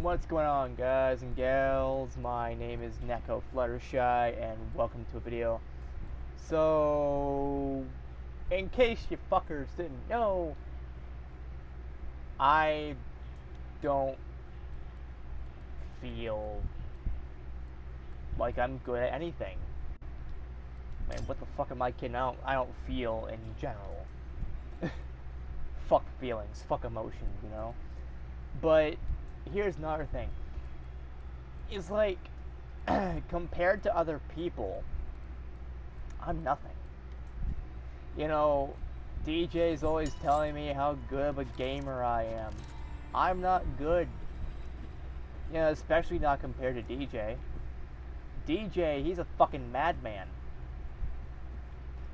What's going on, guys and gals? My name is Neko Fluttershy, and welcome to a video. So, in case you fuckers didn't know, I don't feel like I'm good at anything. Man, what the fuck am I kidding? I don't feel in general. Fuck feelings, fuck emotions, you know? But here's another thing. It's like, compared to other people, I'm nothing. You know, DJ's always telling me how good of a gamer I am. I'm not good. You know, especially not compared to DJ. DJ, he's a fucking madman.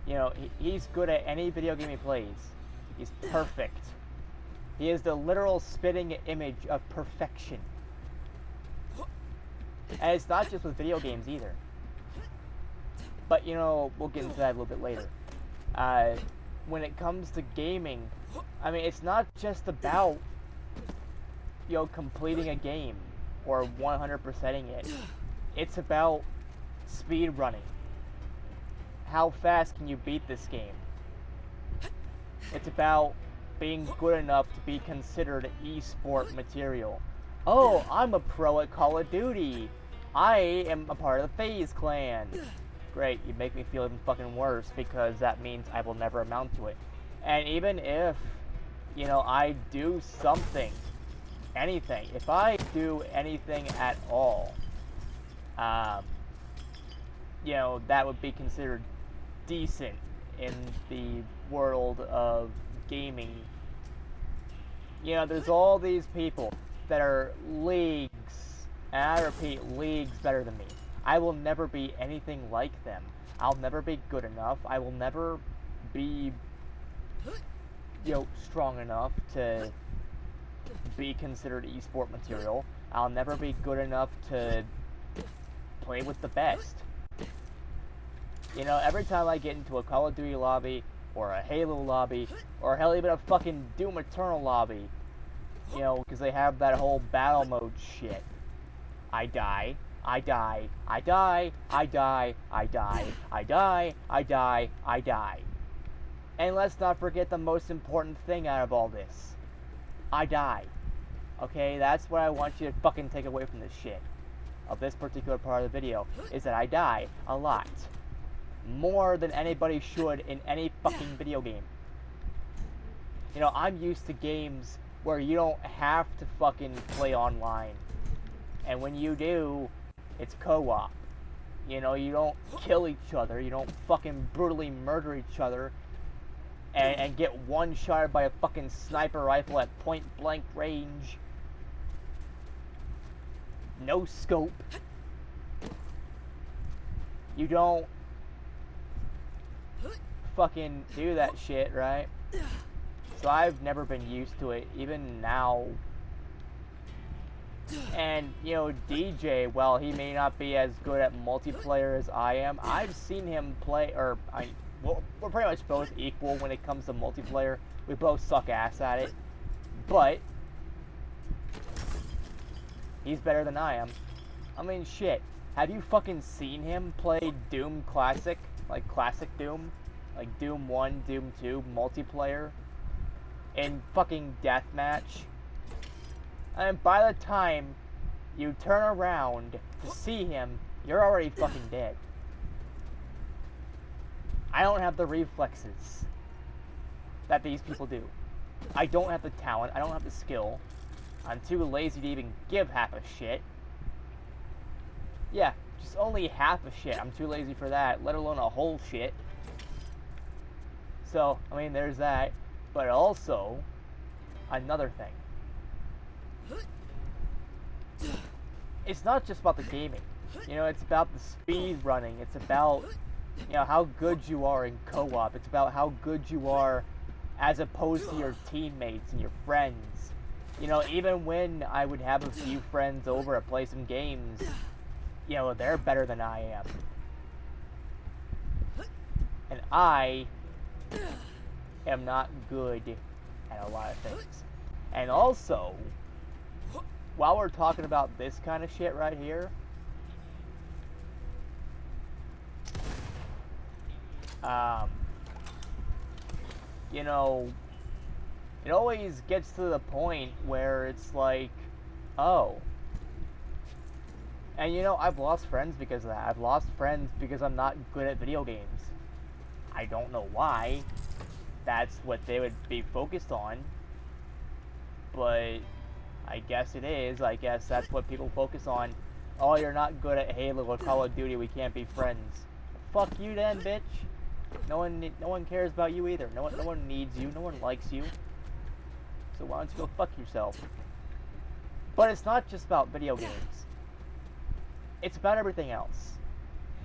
You know, he's good at any video game he plays. He's perfect. He is the literal spitting image of perfection. And it's not just with video games either. But, you know, we'll get into that a little bit later. When it comes to gaming, I mean, it's not just about, you know, completing a game or 100%ing it. It's about speed running. How fast can you beat this game? It's about being good enough to be considered esport material. Oh, I'm a pro at Call of Duty. I am a part of the FaZe clan. Great, you make me feel even fucking worse because that means I will never amount to it. And even if, you know, I do something, anything, if I do anything at all, you know, that would be considered decent in the world of gaming. You know, there's all these people that are leagues, and I repeat, leagues better than me. I will never be anything like them. I'll never be good enough. I will never be, you know, strong enough to be considered esport material. I'll never be good enough to play with the best. You know, every time I get into a Call of Duty lobby, or a Halo lobby, or hell, even a fucking Doom Eternal lobby, you know, because they have that whole battle mode shit, I die, I die, I die, I die, I die, I die, I die, I die. And let's not forget the most important thing out of all this. I die. Okay, that's what I want you to fucking take away from this shit. Of this particular part of the video, is that I die a lot. More than anybody should in any fucking video game. You know, I'm used to games where you don't have to fucking play online. And when you do, it's co-op. You know, you don't kill each other, you don't fucking brutally murder each other and get one-shotted by a fucking sniper rifle at point-blank range. No scope. You don't fucking do that shit, right? So I've never been used to it, even now. And, you know, DJ, while he may not be as good at multiplayer as I am, I've seen him play, or, well, we're pretty much both equal when it comes to multiplayer. We both suck ass at it. But he's better than I am. I mean, shit. Have you fucking seen him play Doom Classic? Like, Classic Doom? Like, Doom 1, Doom 2, multiplayer? In fucking deathmatch? And by the time you turn around to see him, you're already fucking dead. I don't have the reflexes that these people do. I don't have the talent, I don't have the skill. I'm too lazy to even give half a shit. Yeah, just only half a shit. I'm too lazy for that, let alone a whole shit. So, I mean, there's that. But also, another thing. It's not just about the gaming. You know, it's about the speed running. It's about, you know, how good you are in co-op. It's about how good you are as opposed to your teammates and your friends. You know, even when I would have a few friends over to play some games, you know, they're better than I am. And I am not good at a lot of things. And also, while we're talking about this kind of shit right here, you know, it always gets to the point where it's like, oh. And you know, I've lost friends because of that. I've lost friends because I'm not good at video games. I don't know why. That's what they would be focused on. But I guess it is. I guess that's what people focus on. Oh, you're not good at Halo or Call of Duty, we can't be friends. Fuck you then, bitch. No one cares about you either. No one needs you. No one likes you. So why don't you go fuck yourself? But it's not just about video games. It's about everything else.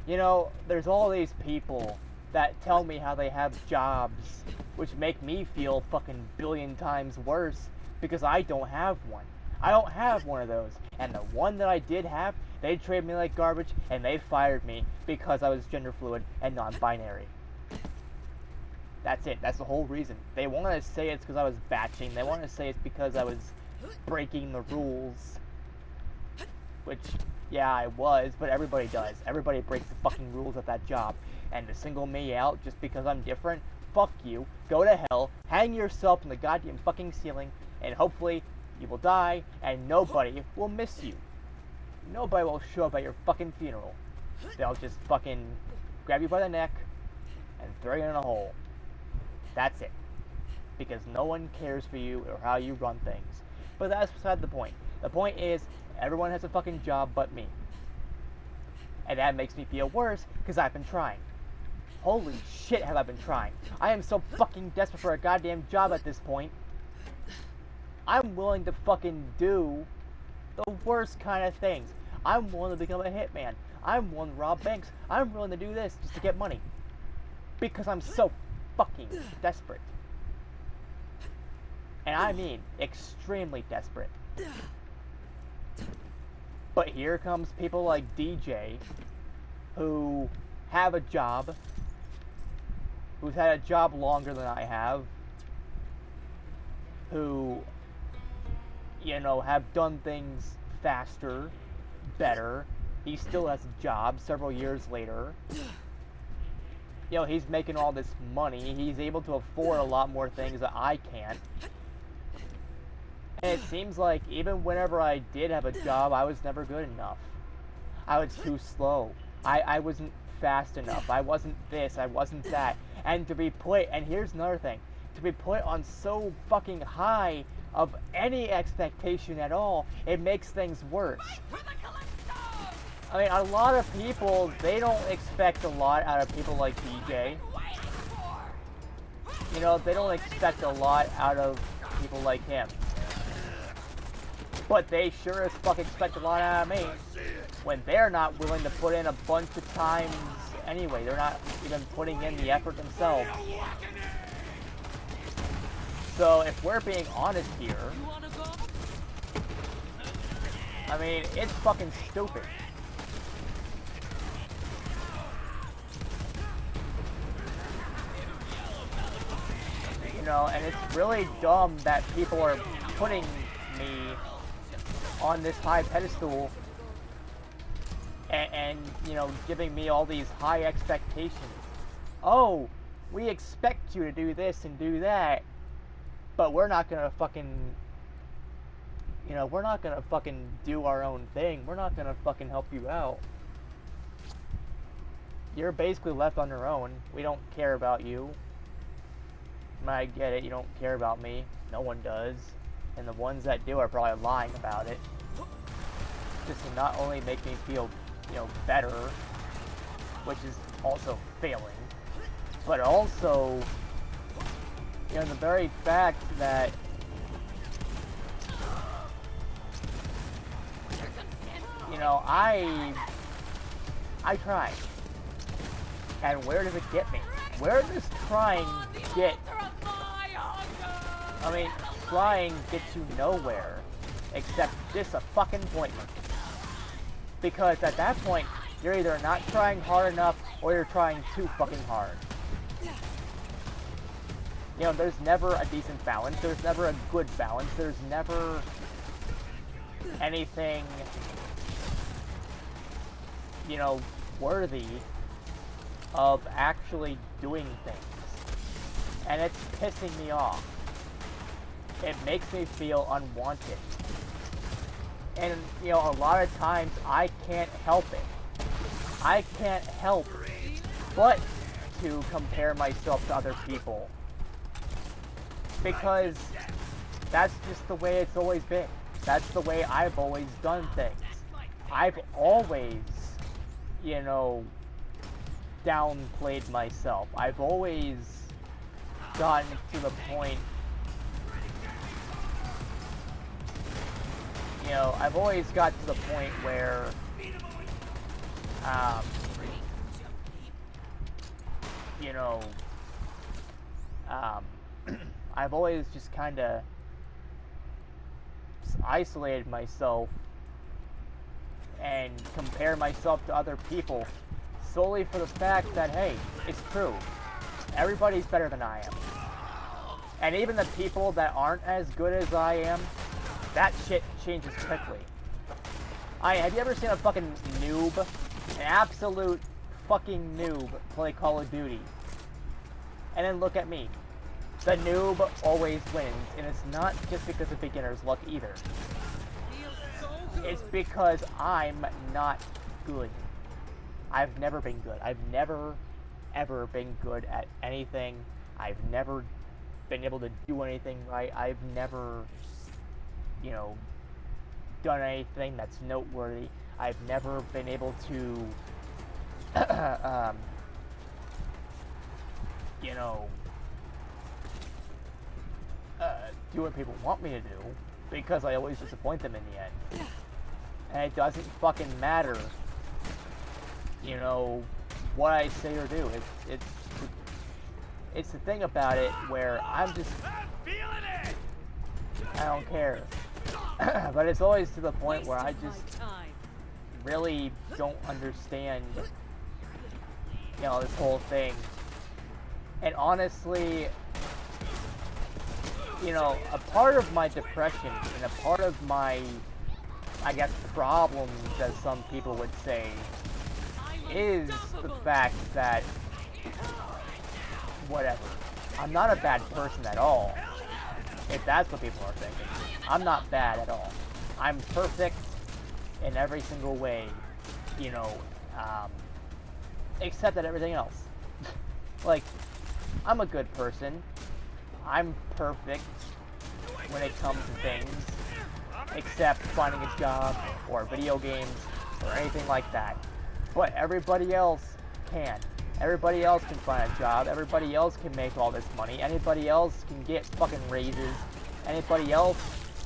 You know, there's all these people that tell me how they have jobs, which make me feel fucking billion times worse because I don't have one. I don't have one of those. And the one that I did have, they treated me like garbage and they fired me because I was gender fluid and non-binary. That's it. That's the whole reason. They want to say it's because I was batching. They want to say it's because I was breaking the rules. Which, yeah, I was, but everybody does. Everybody breaks the fucking rules at that job. And to single me out just because I'm different, fuck you. Go to hell, hang yourself in the goddamn fucking ceiling, and hopefully you will die, and nobody will miss you. Nobody will show up at your fucking funeral. They'll just fucking grab you by the neck and throw you in a hole. That's it. Because no one cares for you or how you run things. But that's beside the point. The point is, everyone has a fucking job but me. And that makes me feel worse, because I've been trying. Holy shit have I been trying. I am so fucking desperate for a goddamn job at this point. I'm willing to fucking do the worst kind of things. I'm willing to become a hitman. I'm willing to rob banks. I'm willing to do this just to get money. Because I'm so fucking desperate. And I mean extremely desperate. But here comes people like DJ, who have a job, who's had a job longer than I have, who, you know, have done things faster, better. He still has a job several years later. You know, he's making all this money. He's able to afford a lot more things that I can't. And it seems like even whenever I did have a job, I was never good enough. I was too slow. I wasn't fast enough. I wasn't this. I wasn't that. And to be put, and here's another thing, to be put on so fucking high of any expectation at all, it makes things worse. I mean, a lot of people, they don't expect a lot out of people like DJ. You know, they don't expect a lot out of people like him. But they sure as fuck expect a lot out of me when they're not willing to put in a bunch of times anyway. They're not even putting in the effort themselves. So if we're being honest here, I mean, it's fucking stupid. You know, and it's really dumb that people are putting me on this high pedestal and you know, giving me all these high expectations. Oh, we expect you to do this and do that, but we're not gonna fucking, you know, we're not gonna fucking do our own thing. We're not gonna fucking help you out. You're basically left on your own. We don't care about you. I get it, you don't care about me. No one does. And the ones that do are probably lying about it. Just to not only make me feel, you know, better, which is also failing, but also, you know, the very fact that, you know, I try. And where does it get me? Where does trying get? I mean, trying gets you nowhere, except just a fucking appointment. Because at that point, you're either not trying hard enough, or you're trying too fucking hard. You know, there's never a decent balance, there's never a good balance, there's never anything, you know, worthy of actually doing things. And it's pissing me off. It makes me feel unwanted. And, you know, a lot of times I can't help it. I can't help but to compare myself to other people. Because that's just the way it's always been. That's the way I've always done things. I've always, you know, downplayed myself. I've always gotten to the point, you know, I've always got to the point where, you know, I've always just kind of isolated myself and compare myself to other people solely for the fact that, hey, it's true. Everybody's better than I am. And even the people that aren't as good as I am, that shit changes quickly. Have you ever seen a fucking noob, an absolute fucking noob, play Call of Duty? And then look at me. The noob always wins, and it's not just because of beginner's luck either. It's because I'm not good. I've never been good. I've never, ever been good at anything. I've never been able to do anything right. I've never, you know, done anything that's noteworthy. I've never been able to, you know, do what people want me to do, because I always disappoint them in the end. And it doesn't fucking matter, you know, what I say or do. It's the thing about it where I'm just, I don't care. But it's always to the point where I just really don't understand, you know, this whole thing. And honestly, you know, a part of my depression and a part of my, I guess, problems, as some people would say, is the fact that, whatever, I'm not a bad person at all, if that's what people are thinking. I'm not bad at all. I'm perfect in every single way, you know, except at everything else. Like, I'm a good person. I'm perfect when it comes to things, except finding a job or video games or anything like that. But everybody else can. Everybody else can find a job. Everybody else can make all this money. Anybody else can get fucking raises. Anybody else,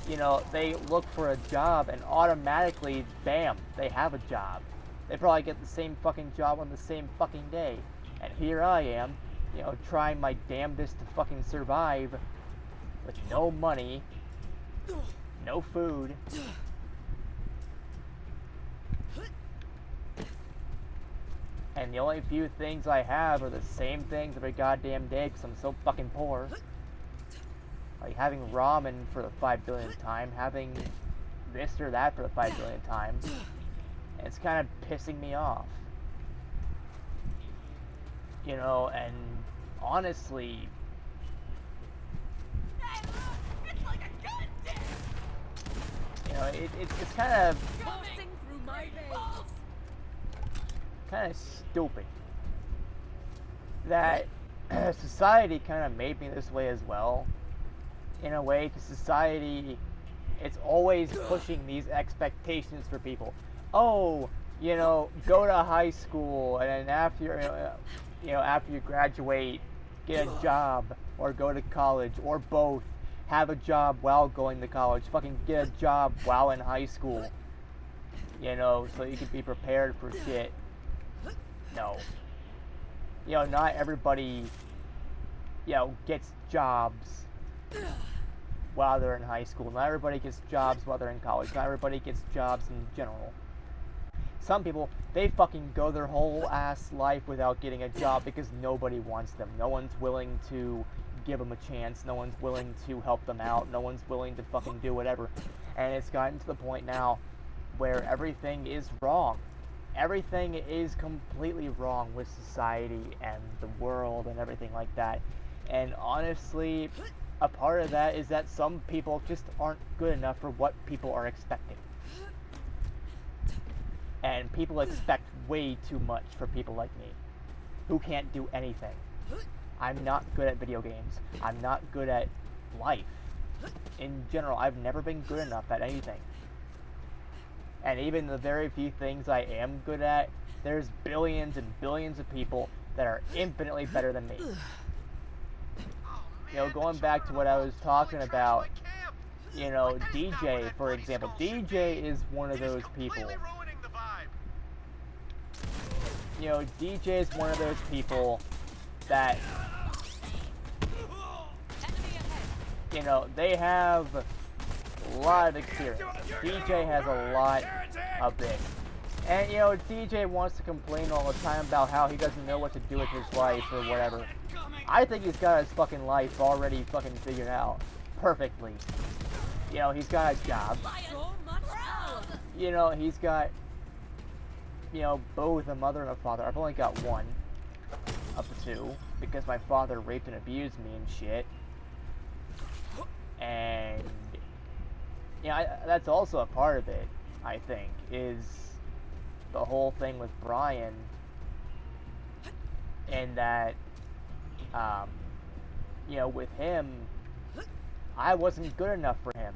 you know, they look for a job and automatically, bam, they have a job. They probably get the same fucking job on the same fucking day. And here I am, you know, trying my damnedest to fucking survive with no money, no food, and the only few things I have are the same things every goddamn day because I'm so fucking poor. Like having ramen for the 5 billionth time, having this or that for the 5 billionth time, and it's kind of pissing me off. You know, and honestly, you know, it's kind of stupid that society kind of made me this way as well. In a way, because society, it's always pushing these expectations for people. Oh, you know, go to high school, and then after after you graduate, get a job, or go to college, or both. Have a job while going to college. Fucking get a job while in high school. You know, so you can be prepared for shit. No. You know, not everybody, you know, gets jobs while they're in high school. Not everybody gets jobs while they're in college. Not everybody gets jobs in general. Some people, they fucking go their whole ass life without getting a job because nobody wants them. No one's willing to give them a chance. No one's willing to help them out. No one's willing to fucking do whatever. And it's gotten to the point now where everything is wrong. Everything is completely wrong with society and the world and everything like that. And honestly, a part of that is that some people just aren't good enough for what people are expecting. And people expect way too much for people like me, who can't do anything. I'm not good at video games. I'm not good at life. In general, I've never been good enough at anything. And even the very few things I am good at, there's billions and billions of people that are infinitely better than me. You know, going back to what I was talking about, you know, DJ, for example. DJ is one of those people. You know, DJ is one of those people that, you know, they have a lot of experience. DJ has a lot of it. And, you know, DJ wants to complain all the time about how he doesn't know what to do with his life or whatever. I think he's got his fucking life already fucking figured out perfectly. You know, he's got a job. You know, he's got, you know, both a mother and a father. I've only got one of the two because my father raped and abused me and shit. And yeah, that's also a part of it, I think, is the whole thing with Brian, and that, you know, with him, I wasn't good enough for him.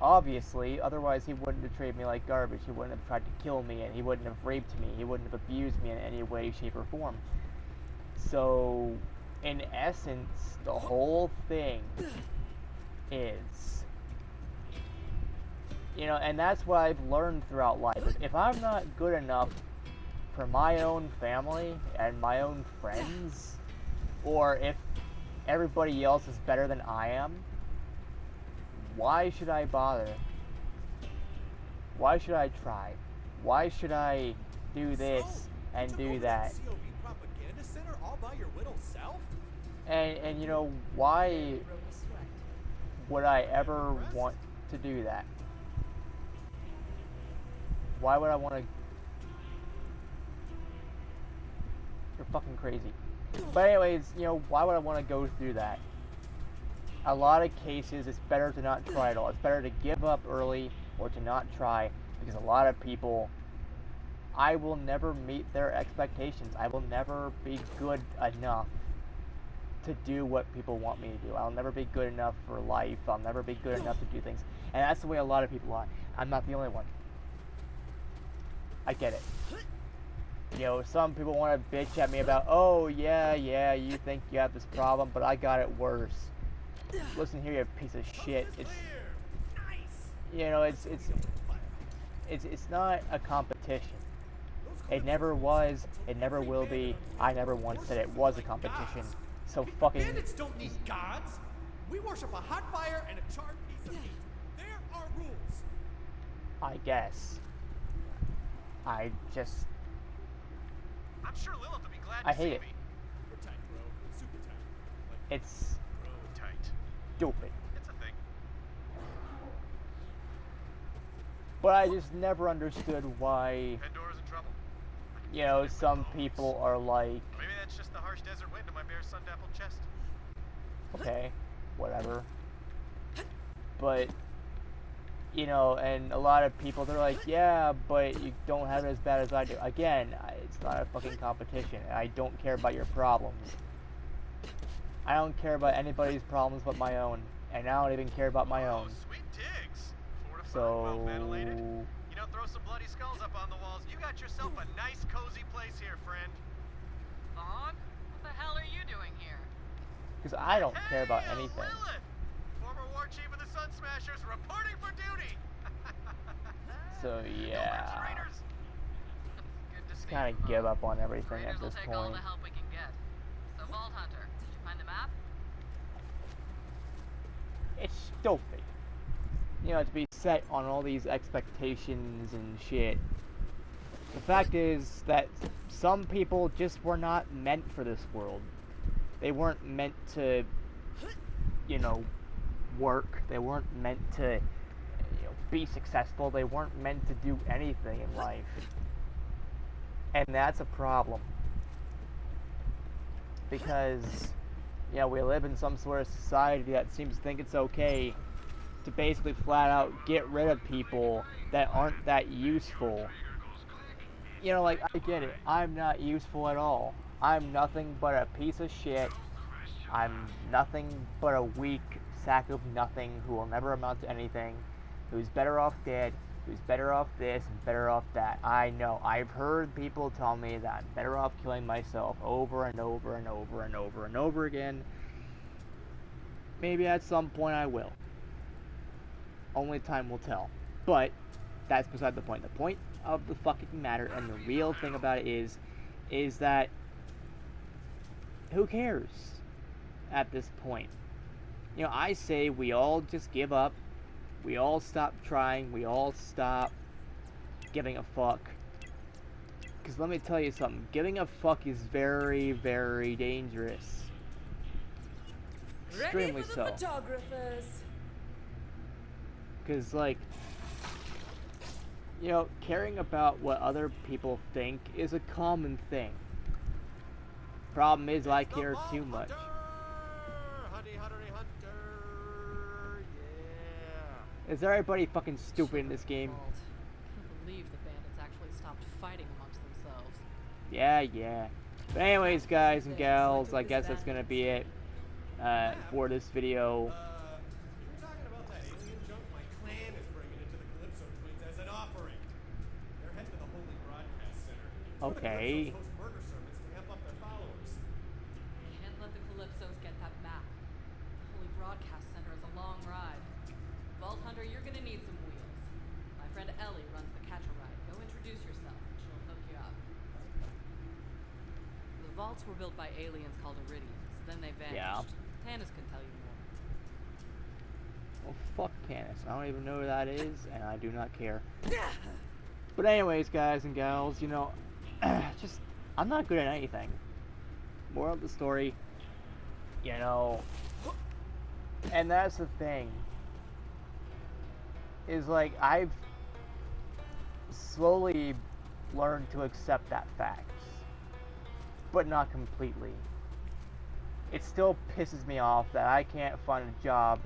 Obviously, otherwise he wouldn't have treated me like garbage, he wouldn't have tried to kill me, and he wouldn't have raped me, he wouldn't have abused me in any way, shape, or form. So, in essence, the whole thing is, you know, and that's what I've learned throughout life. If I'm not good enough for my own family and my own friends, or if everybody else is better than I am, why should I bother? Why should I try? Why should I do this and do that? And you know, why would I ever want to do that? Why would I want to? You're fucking crazy. But anyways, you know, why would I want to go through that? A lot of cases, it's better to not try at all. It's better to give up early or to not try, because a lot of people, I will never meet their expectations. I will never be good enough to do what people want me to do. I'll never be good enough for life. I'll never be good enough to do things. And that's the way a lot of people are. I'm not the only one. I get it. You know, some people want to bitch at me about, oh, yeah, you think you have this problem, but I got it worse. Listen here, you piece of shit. It's, you know, it's not a competition. It never was. It never will be. I never once said it was a competition. So fucking. Bandits don't need gods. We worship a hot fire and a charred piece of meat. There are rules. I guess. I just. I'm sure Lilith will be glad I to see hate it. me. We're tight, bro. Super tight. Like, It's bro, tight. stupid. It's a thing. But I just never understood why, Pandora's in trouble. you know, some people are like, Maybe that's just the harsh desert wind in my bare sun-dappled chest. okay, whatever. But, you know, and a lot of people, they're like, yeah, but you don't have it as bad as I do. Again, it's not a fucking competition. I don't care about your problems. I don't care about anybody's problems but my own. And I don't even care about my own. Sweet digs. Fortified, So, well ventilated. You know, throw some bloody skulls up on the walls. You got yourself a nice, cozy place here, friend. Vaughn? What the hell are you doing here? because I don't care about Hey, anything. Lilith! Former war chief of the Sun Smashers reporting for duty. So No yeah, Arch Raiders? Good to just see kind you, of give Vaughn. up on everything Raiders at will this take all point. the help we can get. So, Vault Hunter, did you find the map? It's stupid. You know, to be set on all these expectations and shit. The fact is that some people just were not meant for this world. They weren't meant to, you know, work. They weren't meant to, you know, be successful. They weren't meant to do anything in life. And that's a problem. Because, you know, we live in some sort of society that seems to think it's okay to basically flat out get rid of people that aren't that useful. You know, like, I get it. I'm not useful at all. I'm nothing but a piece of shit. I'm nothing but a weak sack of nothing who will never amount to anything, who's better off dead, who's better off this and better off that. I know. I've heard people tell me that I'm better off killing myself over and over and over and over and over again. Maybe at some point I will. Only time will tell. But that's beside the point. The point of the fucking matter and the real thing about it is that who cares at this point? You know, I say we all just give up. We all stop trying. We all stop giving a fuck. Because let me tell you something. Giving a fuck is very, very dangerous. Extremely so. Photographers. Because, like, you know, caring about what other people think is a common thing. Problem is, I care too much. Is everybody fucking stupid in this game? Can't believe the bandits actually stopped fighting amongst themselves. Yeah. But anyways, guys and gals, I guess that's gonna be it for this video. You're talking about that alien junk my clan is bringing into the Calypso Twins as an offering. They're heading to the Holy Broadcast Center. Okay. Host murder sermons to amp up their followers. Can't let the Calypsos get that map. The Holy Broadcast Center is a long ride. Vault Hunter, you're gonna need some wheels. My friend Ellie runs the Catch-A-Ride. Go introduce yourself and she'll hook you up. The vaults were built by aliens called Iridians. Then they vanished. Yeah. Tanis can tell you more. Well, fuck Tanis. I don't even know who that is, and I do not care. But anyways, guys and gals, you know, I'm not good at anything. Moral of the story, you know, and that's the thing. Is like, I've slowly learned to accept that fact. But not completely. It still pisses me off that I can't find a job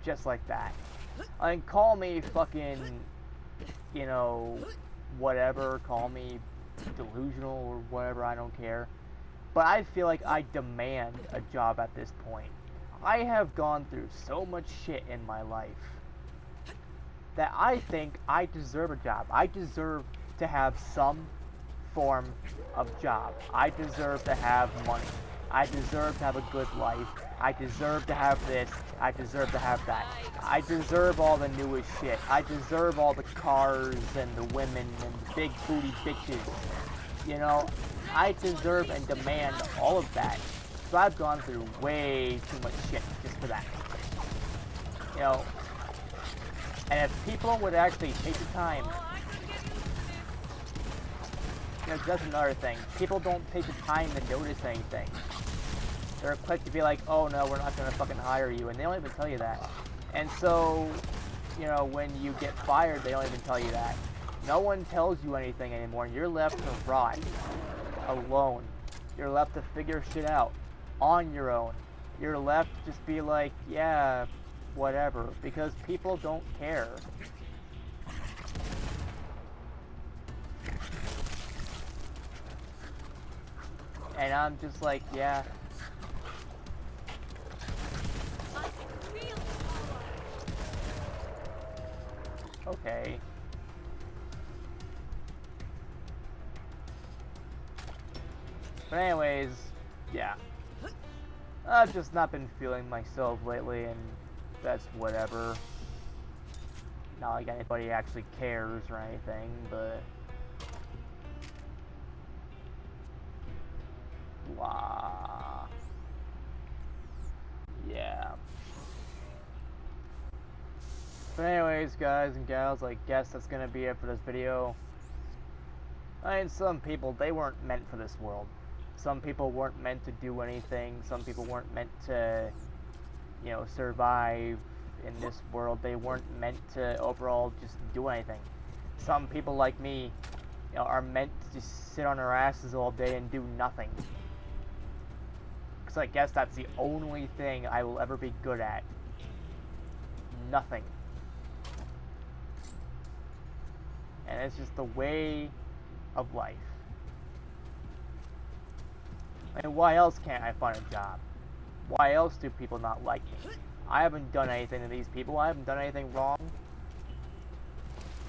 just like that. I mean, call me fucking, you know, whatever, call me delusional or whatever, I don't care. But I feel like I demand a job at this point. I have gone through so much shit in my life that I think I deserve a job. I deserve to have some form of job. I deserve to have money. I deserve to have a good life. I deserve to have this. I deserve to have that. I deserve all the newest shit. I deserve all the cars and the women and the big booty bitches. You know, I deserve and demand all of that. So I've gone through way too much shit just for that. You know, and if people would actually take the time, you know, that's another thing. People don't take the time to notice anything. They're quick to be like, oh no, we're not gonna fucking hire you, and they don't even tell you that. And so, you know, when you get fired, they don't even tell you that. No one tells you anything anymore, and you're left to rot alone. You're left to figure shit out on your own. You're left to just be like, yeah, whatever, because people don't care. And I'm just like, yeah. Okay. But anyways, yeah. I've just not been feeling myself lately, and that's whatever. Not like anybody actually cares or anything, but... blah. Yeah. But anyways, guys and gals, I guess that's gonna be it for this video. I mean, some people, they weren't meant for this world. Some people weren't meant to do anything. Some people weren't meant to, you know, survive in this world. They weren't meant to overall just do anything. Some people like me, you know, are meant to just sit on their asses all day and do nothing. Because I guess that's the only thing I will ever be good at. Nothing. And it's just the way of life. I mean, why else can't I find a job? Why else do people not like me? I haven't done anything to these people. I haven't done anything wrong.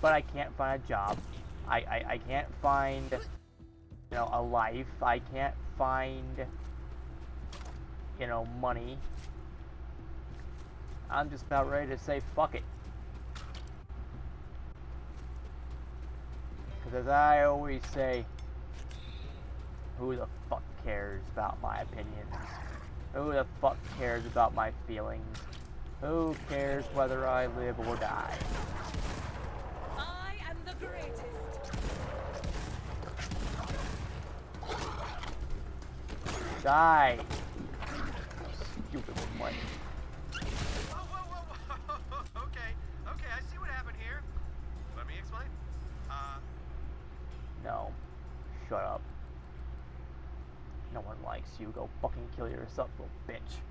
But I can't find a job. I can't find, you know, a life. I can't find, you know, money. I'm just about ready to say fuck it. Because as I always say, who the fuck cares about my opinions? Who the fuck cares about my feelings? Who cares whether I live or die? I am the greatest. Die! Stupid one. Whoa. Okay, I see what happened here. Let me explain. No. Shut up. No one likes you. Go fucking kill yourself, little bitch.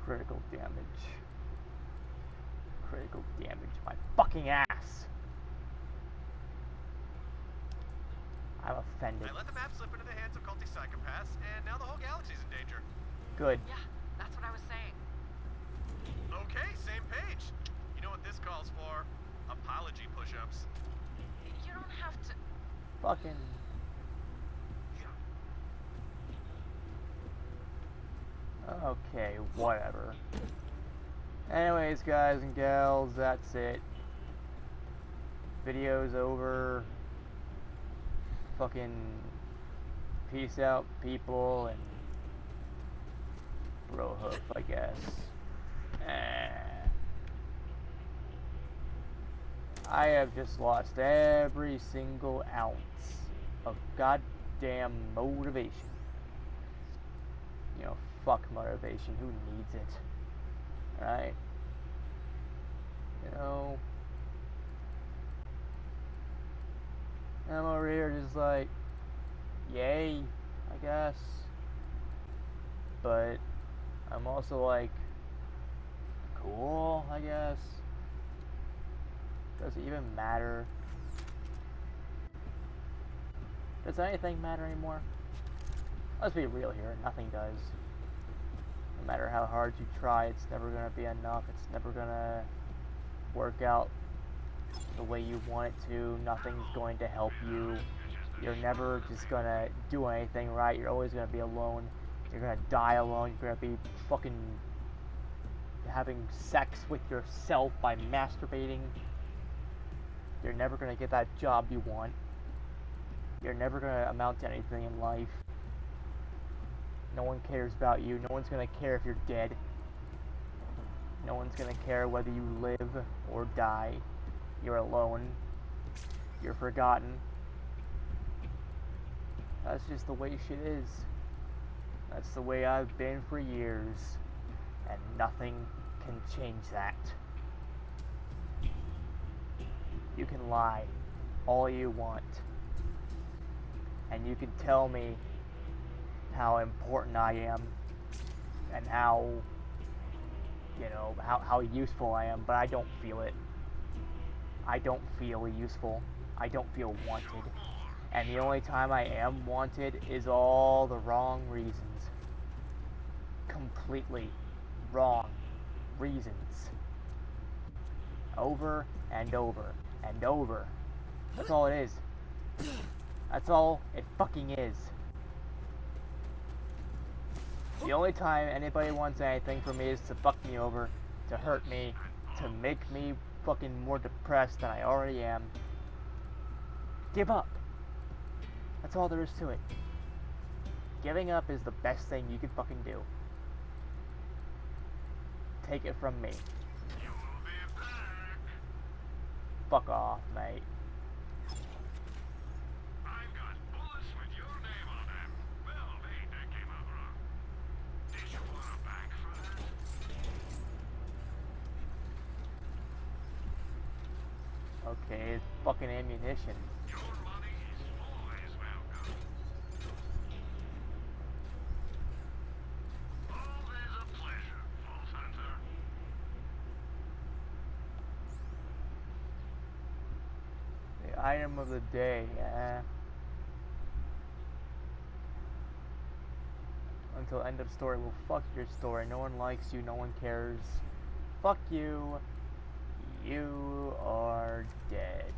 Critical damage. Critical damage. My fucking ass! I'm offended. I let the map slip into the hands of culty psychopaths, and now the whole galaxy's in danger. Good. Yeah, that's what I was saying. Okay, same page. You know what this calls for? Apology push-ups. You don't have to. Fucking... Okay, whatever. Anyways, guys and gals, that's it. Video's over. Fucking peace out, people, and bro hoof, I guess. I have just lost every single ounce of goddamn motivation. You know, fuck motivation, who needs it? Right? You know, I'm over here just like, yay, I guess. But I'm also like, cool, I guess. Does it even matter? Does anything matter anymore? Let's be real here, nothing does. No matter how hard you try, it's never gonna be enough. It's never gonna work out the way you want it to. Nothing's going to help you. You're never just gonna do anything right. You're always gonna be alone. You're gonna die alone. You're gonna be fucking having sex with yourself by masturbating. You're never gonna get that job you want. You're never gonna amount to anything in life. No one cares about you. No one's gonna care if you're dead. No one's gonna care whether you live or die. You're alone. You're forgotten. That's just the way shit is. That's the way I've been for years. And nothing can change that. You can lie all you want. And you can tell me how important I am and how, you know, how useful I am, but I don't feel it. I don't feel useful. I don't feel wanted. And the only time I am wanted is all the wrong reasons. Completely wrong reasons. Over and over and over. That's all it is. That's all it fucking is. The only time anybody wants anything from me is to fuck me over, to hurt me, to make me fucking more depressed than I already am. Give up. That's all there is to it. Giving up is the best thing you can fucking do. Take it from me. Fuck off, mate. I've got bullets with your name Okay, it's fucking ammunition. Your money is always welcome. Always a pleasure, Vault Hunter. The item of the day, yeah. Until end of story. Well, fuck your story. No one likes you. No one cares. Fuck you. You are dead.